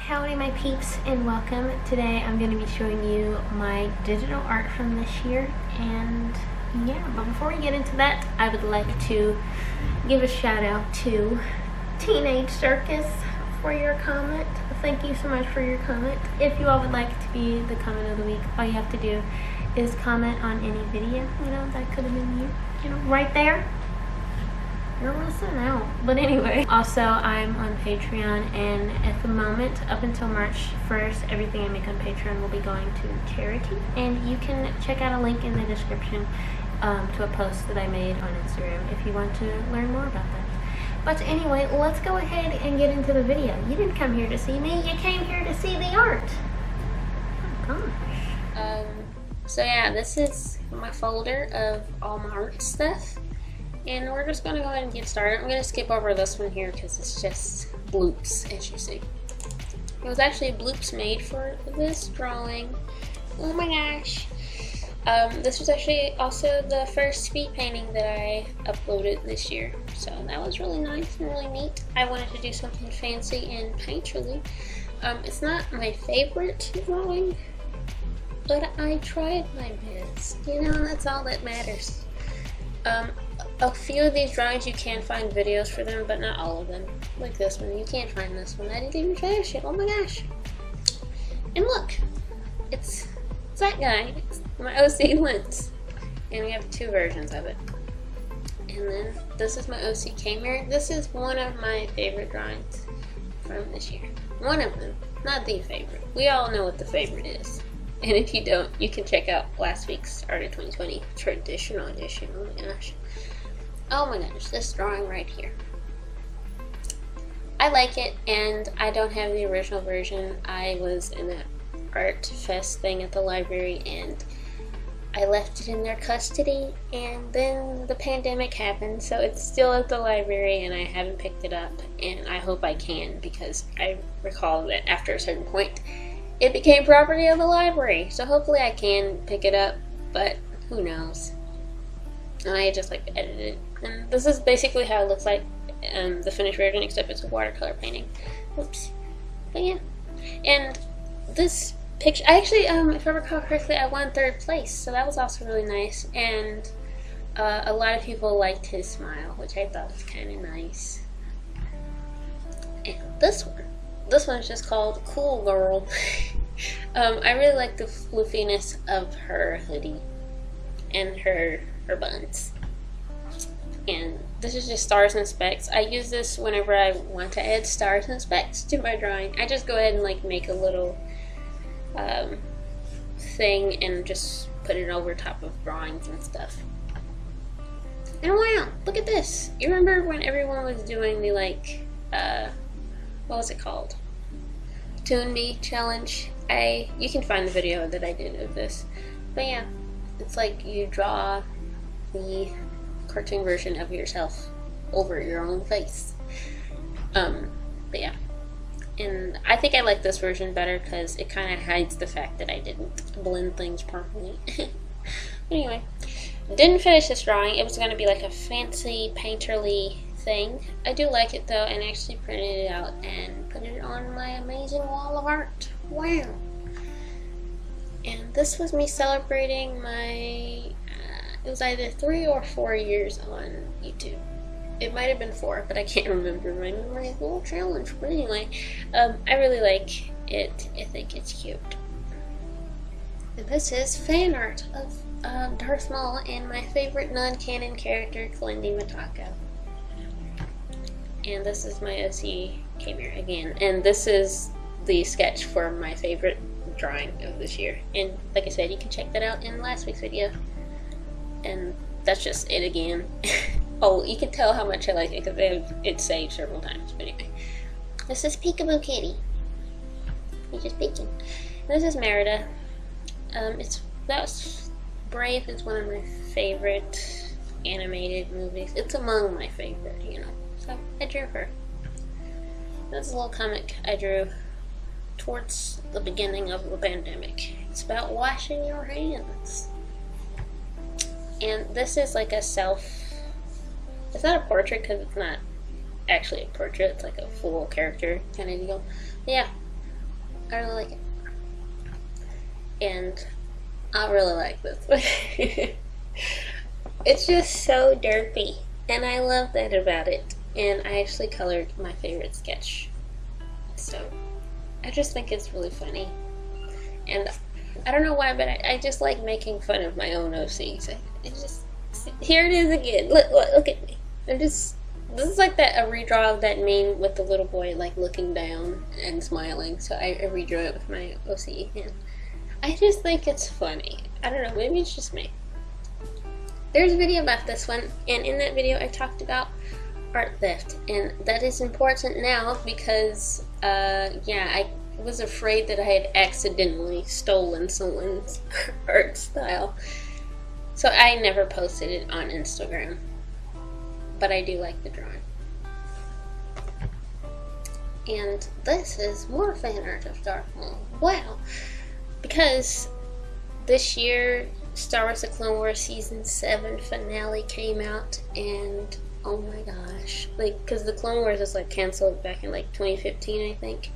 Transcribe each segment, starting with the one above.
Howdy my peeps and welcome. Today I'm going to be showing you my digital art from this year, and yeah, but before we get into that, I would like to give a shout out to Teenage Circus for your comment. Thank you so much for your comment. If you all would like to be the comment of the week, all you have to do is comment on any video. That could have been you, right there. You're missing out. But anyway, also I'm on Patreon, and at the moment, up until March 1st, everything I make on Patreon will be going to charity, and you can check out a link in the description to a post that I made on Instagram if you want to learn more about that. But anyway, let's go ahead and get into the video. You didn't come here to see me, you came here to see the art. Oh gosh. So yeah, this is my folder of all my art stuff. And we're just going to go ahead and get started. I'm going to skip over this one here because it's just bloops, as you see. It was actually bloops made for this drawing. Oh my gosh. This was actually also the first speed painting that I uploaded this year. So that was really nice and really neat. I wanted to do something fancy and painterly. It's not my favorite drawing, but I tried my best. That's all that matters. A few of these drawings you can find videos for them, but not all of them. Like this one, you can't find this one. I didn't even finish it. Oh my gosh! And look, it's that guy. It's my OC lens, and we have two versions of it. And then this is my OC K-Mirror. This is one of my favorite drawings from this year. One of them, not the favorite. We all know what the favorite is. And if you don't, you can check out last week's Art of 2020 traditional edition. Oh my gosh. Oh my gosh, this drawing right here. I like it, and I don't have the original version. I was in that art fest thing at the library, and I left it in their custody, and then the pandemic happened, so it's still at the library, and I haven't picked it up, and I hope I can, because I recall that after a certain point, it became property of the library, so hopefully I can pick it up, but who knows. I just edited it, and this is basically how it looks like the finished version, except it's a watercolor painting. Oops. But yeah, and this picture, I actually, if I recall correctly, I won 3rd place, so that was also really nice, and a lot of people liked his smile, which I thought was kind of nice. And this one's just called Cool Girl. I really like the floofiness of her hoodie and her buns. And this is just stars and specks. I use this whenever I want to add stars and specks to my drawing. I just go ahead and make a little thing and just put it over top of drawings and stuff. And wow, look at this. You remember when everyone was doing the what was it called? Toon Me challenge. You can find the video that I did of this. But yeah, it's like you draw the cartoon version of yourself over your own face. But yeah, and I think I like this version better because it kind of hides the fact that I didn't blend things properly. Anyway, didn't finish this drawing. It was going to be like a fancy painterly thing. I do like it though, and actually printed it out and put it on my amazing wall of art. Wow. And this was me celebrating my it was either 3 or 4 years on YouTube. It might have been 4, but I can't remember. My memory is a little challenged. But anyway, I really like it. I think it's cute. And this is fan art of Darth Maul and my favorite non-canon character, Kalindi Matako. And this is my OC K-Mirror again. And this is the sketch for my favorite drawing of this year. And like I said, you can check that out in last week's video. And that's just it again. Oh, you can tell how much I like it because it's saved several times. But anyway, this is Peekaboo Kitty. He's just peeking. This is Merida. Brave is one of my favorite animated movies. It's among my favorite, So I drew her. This is a little comic I drew towards the beginning of the pandemic. It's about washing your hands. And this is like a it's not a portrait because it's not actually a portrait, it's like a full character kind of deal. But yeah, I really like it. And I really like this one. It's just so derpy, and I love that about it. And I actually colored my favorite sketch, so I just think it's really funny. And I don't know why, but I just like making fun of my own OCs. Here it is again. Look at me. This is like a redraw of that meme with the little boy like looking down and smiling. So I redrew it with my OC, and I just think it's funny. I don't know, maybe it's just me. There's a video about this one, and in that video I talked about art theft, and that is important now because yeah, I was afraid that I had accidentally stolen someone's art style. So I never posted it on Instagram, but I do like the drawing. And this is more fan art of Darth Maul. Wow! Because this year Star Wars The Clone Wars Season 7 finale came out, and oh my gosh, like, because the Clone Wars was like canceled back in like 2015, I think.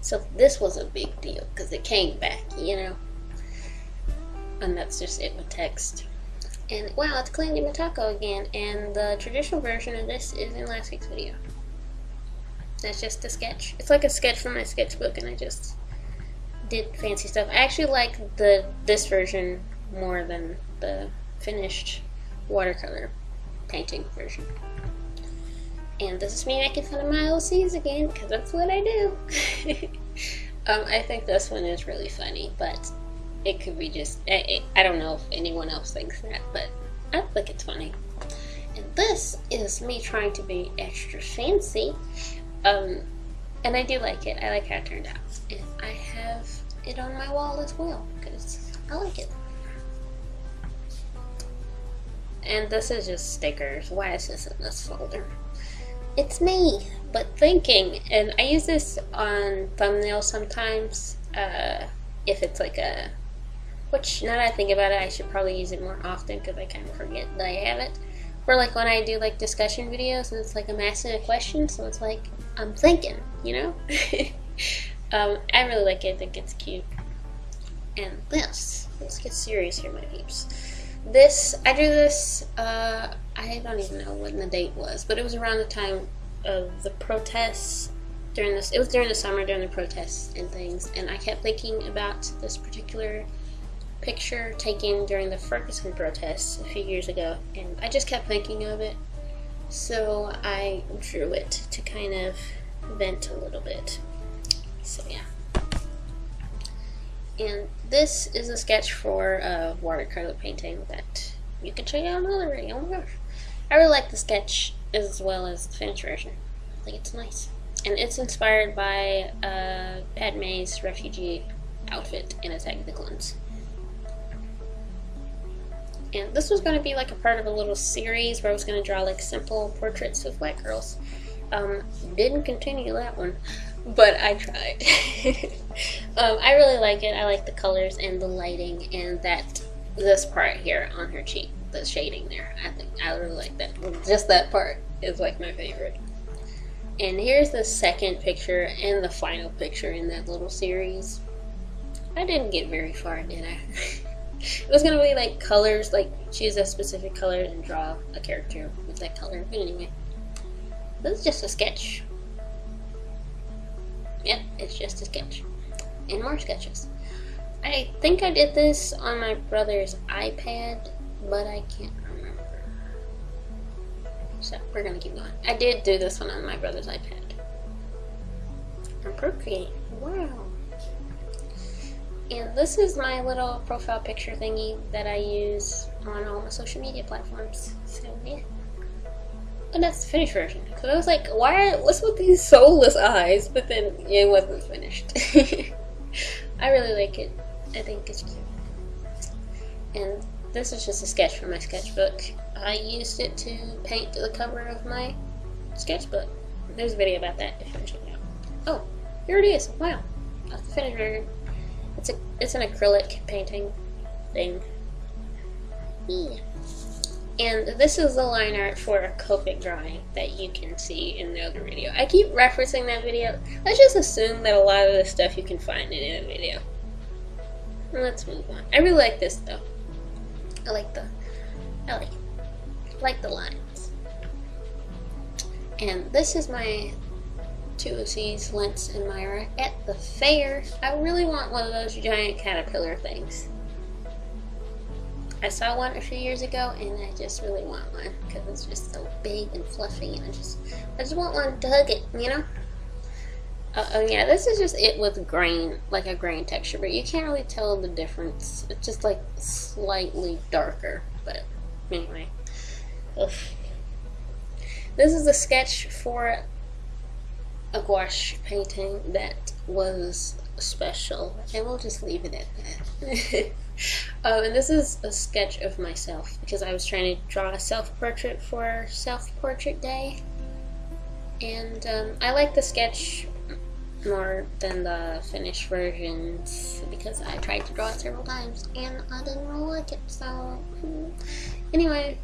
So this was a big deal because it came back, you know. And that's just it with text. And wow, it's Clandy Matako again, and the traditional version of this is in last week's video. That's just a sketch. It's like a sketch from my sketchbook, and I just did fancy stuff. I actually like this version more than the finished watercolor painting version. And this is me making fun of my OCs again, because that's what I do. I think this one is really funny, but it could be just, I don't know if anyone else thinks that, but I think it's funny. And this is me trying to be extra fancy, and I do like it. I like how it turned out. And I have it on my wall as well, because I like it. And this is just stickers. Why is this in this folder? It's me, but thinking. And I use this on thumbnails sometimes, if it's like a, which now that I think about it, I should probably use it more often because I kind of forget that I have it. Or like when I do like discussion videos and it's like I'm asking a question, so it's like I'm thinking, you know? I really like it. I think it's cute. And this, let's get serious here, my peeps. I drew this, I don't even know when the date was, but it was around the time of the protests it was during the summer, during the protests and things, and I kept thinking about this particular picture taken during the Ferguson protests a few years ago, and I just kept thinking of it, so I drew it to kind of vent a little bit. So yeah. And this is a sketch for watercolor painting that you can check out another video. Oh my gosh. I really like the sketch as well as the finished version. I think it's nice. And it's inspired by Padme's refugee outfit in Attack of the Clones. And this was going to be like a part of a little series where I was going to draw like simple portraits of white girls. Didn't continue that one, but I tried. I really like it. I like the colors and the lighting and this part here on her cheek, the shading there. I really like that. Just that part is like my favorite. And here's the second picture and the final picture in that little series. I didn't get very far, did I? It was gonna be like colors, like choose a specific color and draw a character with that color. But anyway, this is just a sketch. Yep, it's just a sketch. And more sketches. I think I did this on my brother's iPad, but I can't remember. So we're gonna keep going. I did do this one on my brother's iPad. And Procreate. Wow. And this is my little profile picture thingy that I use on all my social media platforms. So yeah. And that's the finished version. So I was like, what's with these soulless eyes? But then yeah, it wasn't finished. I really like it. I think it's cute. And this is just a sketch from my sketchbook. I used it to paint the cover of my sketchbook. There's a video about that if you want to check it out. Oh, here it is. Wow. That's the finished version. It's an acrylic painting thing. Yeah. And this is the line art for a Copic drawing that you can see in the other video. I keep referencing that video. Let's just assume that a lot of this stuff you can find in a video. Let's move on. I really like this though. I like the lines. And this is my 2OC's Lens Admirer at the fair. I really want one of those giant caterpillar things. I saw one a few years ago and I just really want one because it's just so big and fluffy, and I just want one to hug it, you know? Yeah, this is just it with grain, like a grain texture, but you can't really tell the difference. It's just like slightly darker, but anyway. Ugh. This is a sketch for a gouache painting that was special, and we'll just leave it at that. And this is a sketch of myself because I was trying to draw a self-portrait for self-portrait day, and I like the sketch more than the finished versions because I tried to draw it several times and I didn't really like it. So anyway,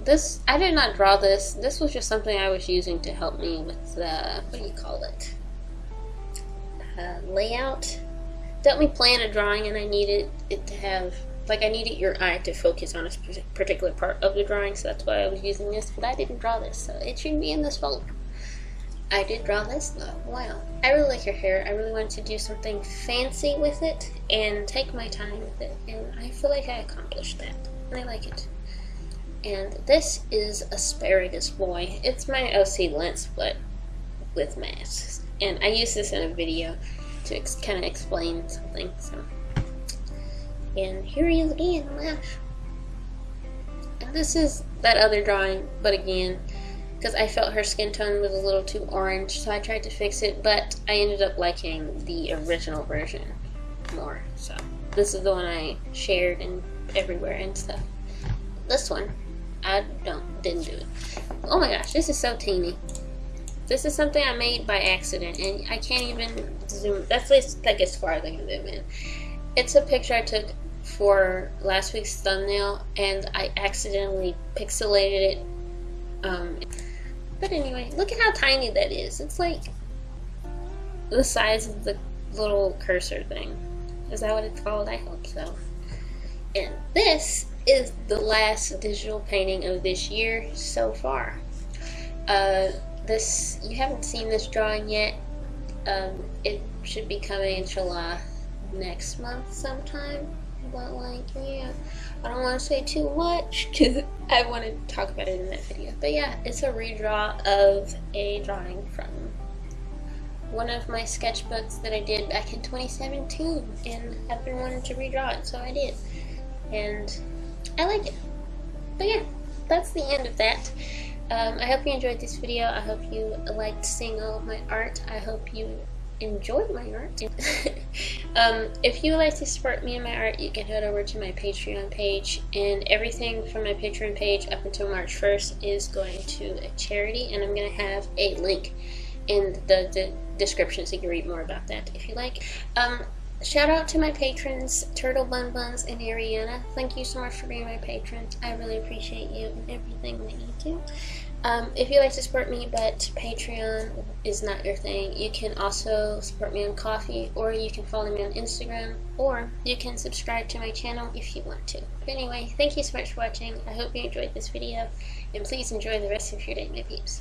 this, I did not draw this. This was just something I was using to help me with the, what do you call it, layout. It helped me plan a drawing, and I needed it to have, like, I needed your eye to focus on a particular part of the drawing, so that's why I was using this, but I didn't draw this, so it shouldn't be in this folder. I did draw this though. Wow. I really like her hair. I really wanted to do something fancy with it and take my time with it, and I feel like I accomplished that, and I like it. And this is Asparagus Boy. It's my OC lens, but with masks. And I used this in a video to kind of explain something. So, and here he is again. Wow. And this is that other drawing, but again, because I felt her skin tone was a little too orange, so I tried to fix it, but I ended up liking the original version more. So this is the one I shared and everywhere and stuff. This one, I didn't do it. Oh my gosh, this is so teeny. This is something I made by accident, and I can't even zoom. That's like as far as I can zoom in. It's a picture I took for last week's thumbnail, and I accidentally pixelated it. But anyway, look at how tiny that is. It's like the size of the little cursor thing. Is that what it's called? I hope so. And this is the last digital painting of this year so far. This, you haven't seen this drawing yet. It should be coming inshallah next month sometime. But like, yeah, I don't want to say too much because I want to talk about it in that video. But yeah, it's a redraw of a drawing from one of my sketchbooks that I did back in 2017, and I've been wanting to redraw it, so I did, and I like it. But yeah, that's the end of that. I hope you enjoyed this video. I hope you liked seeing all of my art. I hope you enjoyed my art. If you would like to support me and my art, you can head over to my Patreon page, and everything from my Patreon page up until March 1st is going to a charity, and I'm going to have a link in the description so you can read more about that if you like. Shout out to my patrons, Turtle Bun Buns and Ariana. Thank you so much for being my patrons. I really appreciate you and everything that you do. If you like to support me but Patreon is not your thing, you can also support me on Ko-fi, or you can follow me on Instagram, or you can subscribe to my channel if you want to. But anyway, thank you so much for watching. I hope you enjoyed this video, and please enjoy the rest of your day, my peeps.